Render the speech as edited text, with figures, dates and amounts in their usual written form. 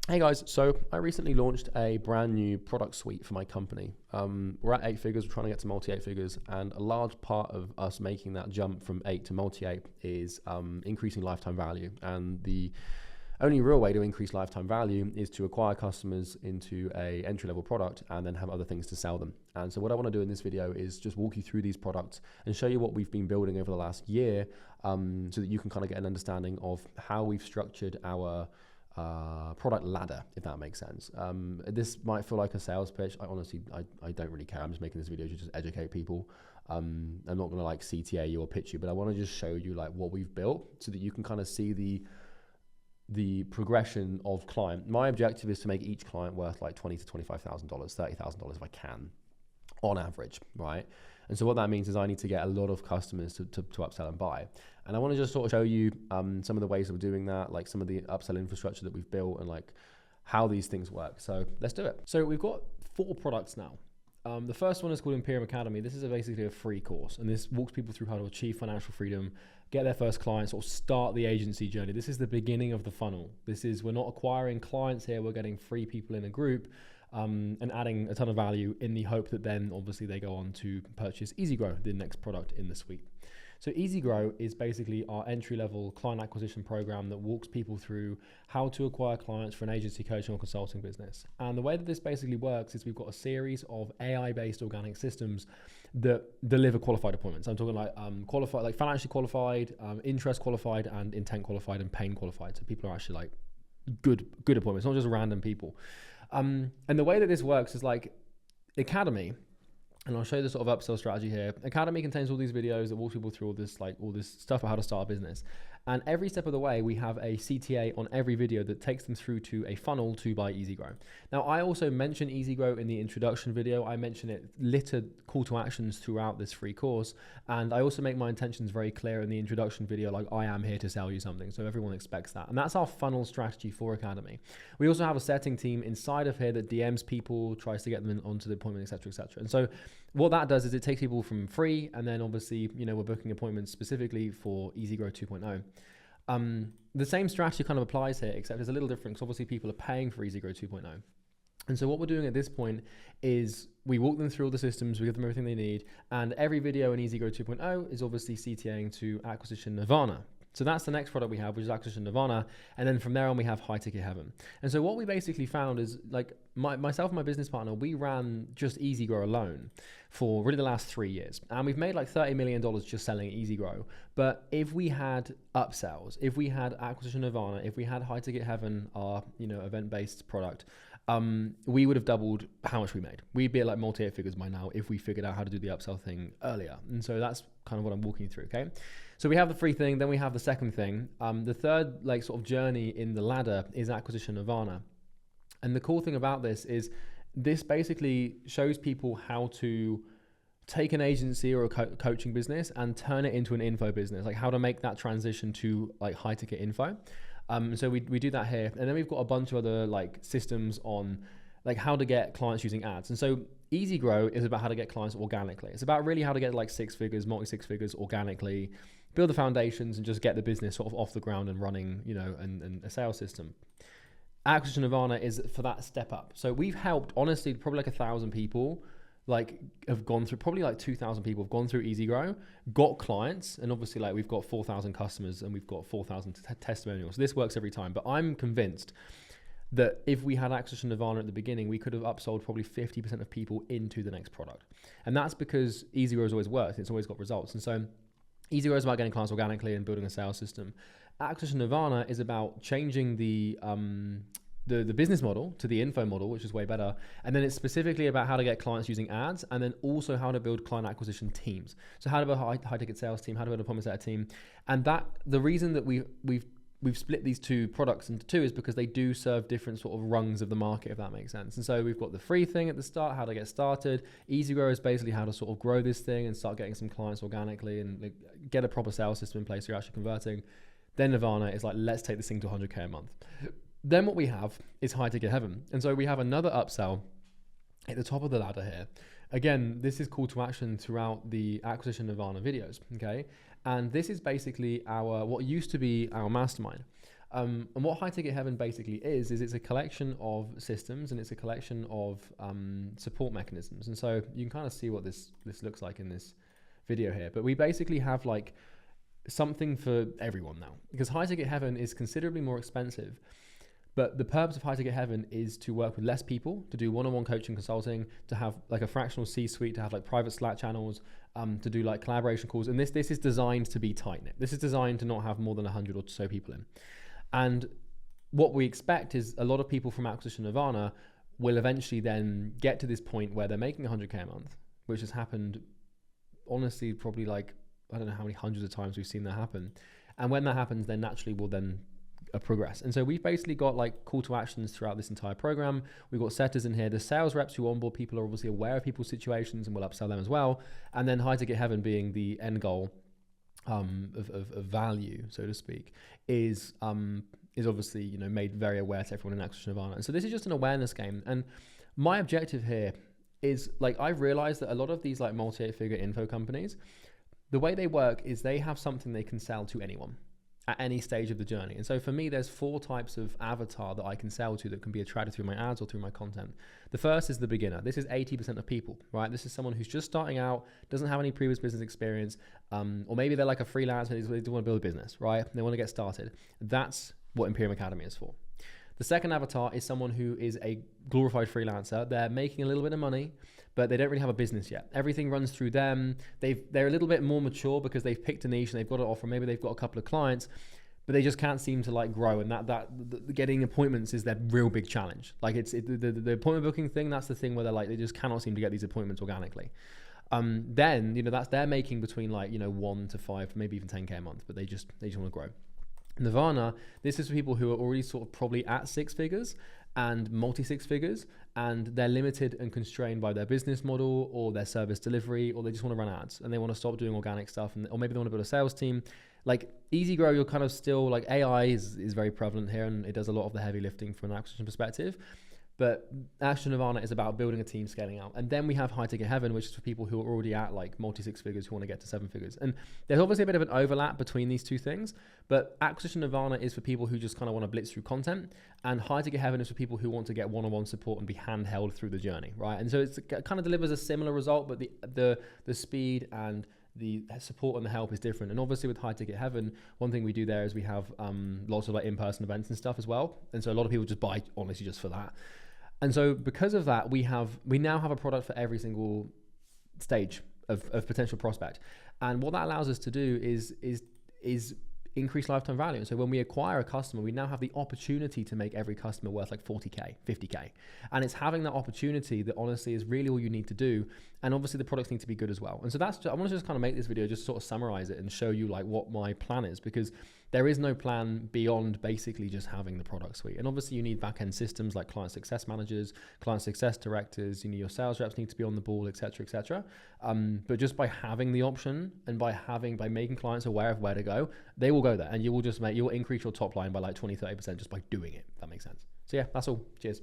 Hey guys, so I recently launched a brand new product suite for my company. We're at 8 figures, we're trying to get to multi 8 figures, and a large part of us making that jump from 8 to multi 8 is increasing lifetime value. And the only real way to increase lifetime value is to acquire customers into a entry-level product and then have other things to sell them. And so what I want to do in this video is just walk you through these products and show you what we've been building over the last year, so that you can kind of get an understanding of how we've structured our product ladder, if that makes sense. This might feel like a sales pitch. I honestly don't really care. I'm just making this video to just educate people. I'm not going to like CTA you or pitch you, but I want to just show you like what we've built so that you can kind of see the progression of client. My objective is to make each client worth like $20,000 to $25,000, $30,000 if I can, on average, right? And so what that means is I need to get a lot of customers to upsell and buy. And I want to just sort of show you some of the ways that we're doing that, like some of the upsell infrastructure that we've built and like how these things work. So let's do it. So we've got 4 products now. The first one is called Imperium Academy. This is basically a free course, and this walks people through how to achieve financial freedom, get their first clients, or start the agency journey. This is the beginning of the funnel. We're not acquiring clients here. We're getting free people in a group and adding a ton of value in the hope that then obviously they go on to purchase EasyGrow, the next product in the suite. So EasyGrow is basically our entry-level client acquisition program that walks people through how to acquire clients for an agency, coaching, or consulting business. And the way that this basically works is we've got a series of AI-based organic systems that deliver qualified appointments. I'm talking like qualified, like financially qualified, interest qualified, and intent qualified, and pain qualified. So people are actually like good appointments, not just random people. And the way that this works is like Academy. And I'll show you the sort of upsell strategy here. Academy contains all these videos that walk people through all this stuff about how to start a business. And every step of the way, we have a CTA on every video that takes them through to a funnel to buy EasyGrow. Now, I also mention EasyGrow in the introduction video. I mention it littered call to actions throughout this free course. And I also make my intentions very clear in the introduction video, like I am here to sell you something. So everyone expects that. And that's our funnel strategy for Academy. We also have a setting team inside of here that DMs people, tries to get them onto the appointment, et cetera, et cetera. And so what that does is it takes people from free, and then obviously, we're booking appointments specifically for EasyGrow 2.0. The same strategy kind of applies here, except it's a little different because obviously people are paying for EasyGrow 2.0. And so what we're doing at this point is we walk them through all the systems, we give them everything they need, and every video in EasyGrow 2.0 is obviously CTAing to Acquisition Nirvana. So that's the next product we have, which is Acquisition Nirvana. And then from there on, we have High Ticket Heaven. And so what we basically found is like myself and my business partner, we ran just EasyGrow alone for really the last 3 years. And we've made like $30 million just selling EasyGrow. But if we had upsells, if we had Acquisition Nirvana, if we had High Ticket Heaven, our event-based product, we would have doubled how much we made. We'd be at like multi 8 figures by now if we figured out how to do the upsell thing earlier. And so that's kind of what I'm walking you through, okay? So we have the free thing, then we have the second thing. The third like sort of journey in the ladder is Acquisition Nirvana. And the cool thing about this is this basically shows people how to take an agency or a coaching business and turn it into an info business, like how to make that transition to like high ticket info. So we do that here. And then we've got a bunch of other like systems on like how to get clients using ads. And so EasyGrow is about how to get clients organically. It's about really how to get like 6 figures, multi 6 figures organically, build the foundations and just get the business sort of off the ground and running, and a sales system. Acquisition Nirvana is for that step up. So we've helped, honestly, probably like 1,000 people like have gone through, probably like 2,000 people have gone through EasyGrow, got clients, and obviously like we've got 4,000 customers and we've got 4,000 testimonials. So this works every time, but I'm convinced that if we had Acquisition Nirvana at the beginning, we could have upsold probably 50% of people into the next product. And that's because EasyGrow has always worked. It's always got results. And so EasyGrow is about getting clients organically and building a sales system. Acquisition Nirvana is about changing the business model to the info model, which is way better. And then it's specifically about how to get clients using ads, and then also how to build client acquisition teams. So how to build a high ticket sales team, how to build a appointment setter team. And that the reason that we've split these 2 products into 2 is because they do serve different sort of rungs of the market, if that makes sense. And so we've got the free thing at the start, how to get started. EasyGrow is basically how to sort of grow this thing and start getting some clients organically and like, get a proper sales system in place so you're actually converting. Then Nirvana is like, let's take this thing to 100K a month. Then what we have is High Ticket Heaven. And so we have another upsell at the top of the ladder here. Again, this is call to action throughout the Acquisition Nirvana videos, okay? And this is basically what used to be our mastermind. And what High Ticket Heaven basically is it's a collection of systems, and it's a collection of support mechanisms. And so you can kind of see what this looks like in this video here. But we basically have like something for everyone now, because High Ticket Heaven is considerably more expensive. But the purpose of High Ticket Heaven is to work with less people, to do one-on-one coaching consulting, to have like a fractional C-suite, to have like private Slack channels, to do like collaboration calls. And this is designed to be tight-knit. This is designed to not have more than 100 or so people in. And what we expect is a lot of people from Acquisition Nirvana will eventually then get to this point where they're making 100K a month, which has happened, honestly, probably like, I don't know how many hundreds of times we've seen that happen. And when that happens, then naturally we'll then progress. And so we've basically got like call to actions throughout this entire program. We've got setters in here. The sales reps who onboard people are obviously aware of people's situations and will upsell them as well. And then High Ticket Heaven being the end goal of value, so to speak, is obviously, you know, made very aware to everyone in Acquisition Nirvana. And so this is just an awareness game. And my objective here is, like, I've realized that a lot of these like multi-8-figure info companies, the way they work is they have something they can sell to anyone at any stage of the journey. And so for me, there's 4 types of avatar that I can sell to that can be attracted through my ads or through my content. The first is the beginner. This is 80% of people, right? This is someone who's just starting out, doesn't have any previous business experience, or maybe they're like a freelancer, they want to build a business, right? They want to get started. That's what Imperium Academy is for. The second avatar is someone who is a glorified freelancer. They're making a little bit of money, but they don't really have a business yet. Everything runs through them. They're a little bit more mature because they've picked a niche and they've got it off, or maybe they've got a couple of clients, but they just can't seem to like grow. And that getting appointments is their real big challenge. Like the appointment booking thing. That's the thing where they just cannot seem to get these appointments organically. Then, you know, they're making between like, you know, 1 to 5, maybe even 10K a month, but they just want to grow. Nirvana, this is for people who are already sort of probably at 6 figures and multi-6 figures, and they're limited and constrained by their business model or their service delivery, or they just want to run ads and they want to stop doing organic stuff, or maybe they want to build a sales team. Like easy grow, you're kind of still like, AI is very prevalent here, and it does a lot of the heavy lifting from an acquisition perspective. But Acquisition Nirvana is about building a team, scaling out. And then we have High Ticket Heaven, which is for people who are already at like multi-6 figures who want to get to 7 figures. And there's obviously a bit of an overlap between these two things, but Acquisition Nirvana is for people who just kind of want to blitz through content, and High Ticket Heaven is for people who want to get one-on-one support and be handheld through the journey, right? And so it kind of delivers a similar result, but the speed and the support and the help is different. And obviously with High Ticket Heaven, one thing we do there is we have lots of like in-person events and stuff as well. And so a lot of people just buy honestly just for that. And so because of that, we now have a product for every single stage of potential prospect. And what that allows us to do is increase lifetime value. And so when we acquire a customer, we now have the opportunity to make every customer worth like 40K, 50K. And it's having that opportunity that honestly is really all you need to do. And obviously the products need to be good as well. And so I want to just kind of make this video, just sort of summarize it and show you like what my plan is, because there is no plan beyond basically just having the product suite. And obviously you need back-end systems like client success managers, client success directors, you know, your sales reps need to be on the ball, et cetera, et cetera. But just by having the option and by making clients aware of where to go, they will go there, and you will increase your top line by like 20, 30% just by doing it. If that makes sense. So yeah, that's all. Cheers.